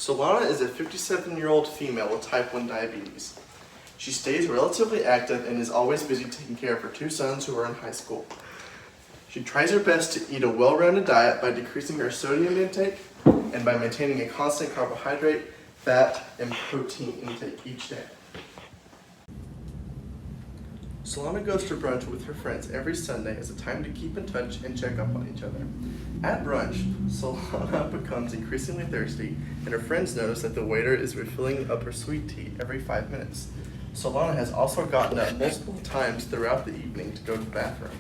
Solana is a 57-year-old female with type 1 diabetes. She stays relatively active and is always busy taking care of her two sons who are in high school. She tries her best to eat a well-rounded diet by decreasing her sodium intake and by maintaining a constant carbohydrate, fat, and protein intake each day. Solana goes to brunch with her friends every Sunday as a time to keep in touch and check up on each other. At brunch, Solana becomes increasingly thirsty, and her friends notice that the waiter is refilling up her sweet tea every 5 minutes. Solana has also gotten up multiple times throughout the evening to go to the bathroom.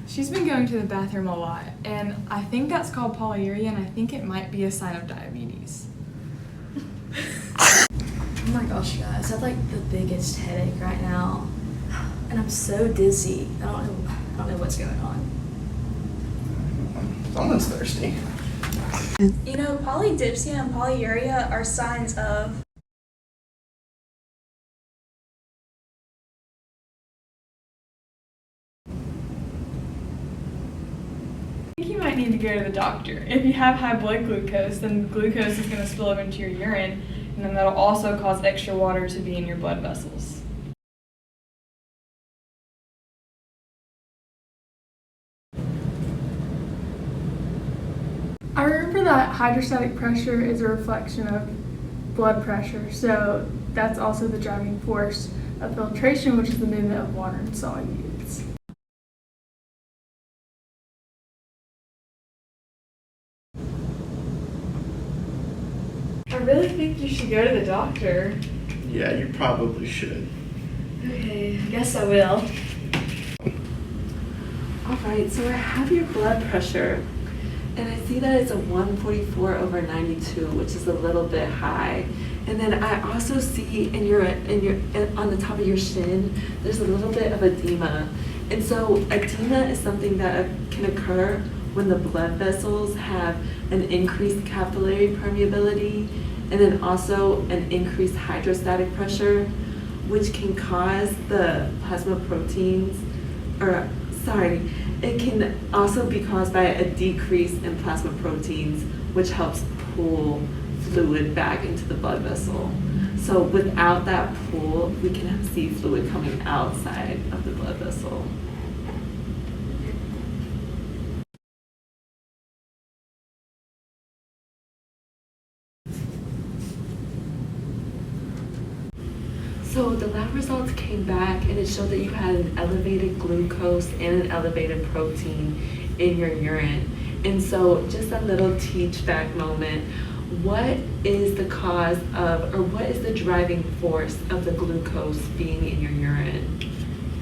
She's been going to the bathroom a lot, and I think that's called polyuria, and I think it might be a sign of diabetes. Oh my gosh, guys, I have like the biggest headache right now, and I'm so dizzy. I don't know what's going on. Someone's thirsty. You know, polydipsia and polyuria are signs of I think you might need to go to the doctor. If you have high blood glucose, then glucose is going to spill over into your urine, and then that'll also cause extra water to be in your blood vessels. I remember that hydrostatic pressure is a reflection of blood pressure, so that's also the driving force of filtration, which is the movement of water in solutes. I really think you should go to the doctor. Yeah, you probably should. Okay, I guess I will. Alright, so I have your blood pressure, and I see that it's a 144/92, which is a little bit high. And then I also see on the top of your shin, there's a little bit of edema. And so edema is something that can occur when the blood vessels have an increased capillary permeability and then also an increased hydrostatic pressure, which can cause the plasma proteins, it can also be caused by a decrease in plasma proteins, which helps pull fluid back into the blood vessel. So without that pull, we can see fluid coming outside of the blood vessel. So the lab results came back and it showed that you had an elevated glucose and an elevated protein in your urine. And so just a little teach back moment. What is the cause of, or what is the driving force of the glucose being in your urine?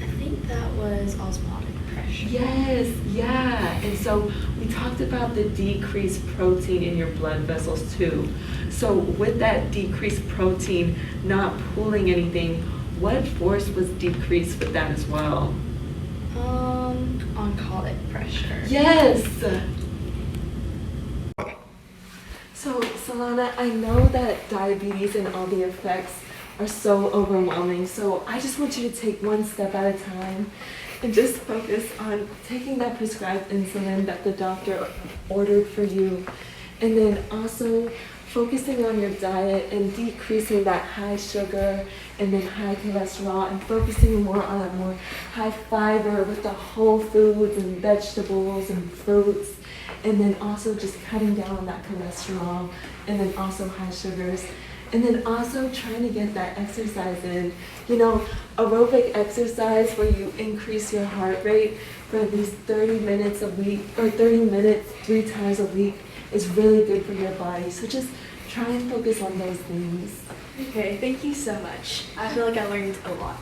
I think that was osmotic pressure. Yes, yeah. And so we talked about the decreased protein in your blood vessels too. So with that decreased protein not pulling anything, what force was decreased with that as well? Oncotic pressure. Yes! So Solana, I know that diabetes and all the effects are so overwhelming, so I just want you to take one step at a time and just focus on taking that prescribed insulin that the doctor ordered for you, and then also focusing on your diet and decreasing that high sugar and then high cholesterol and focusing more on a more high fiber with the whole foods and vegetables and fruits, and then also just cutting down on that cholesterol and then also high sugars. And then also trying to get that exercise in. You know, aerobic exercise where you increase your heart rate for at least 30 minutes a week, or 30 minutes 3 times a week is really good for your body. So just try and focus on those things. Okay, thank you so much. I feel like I learned a lot.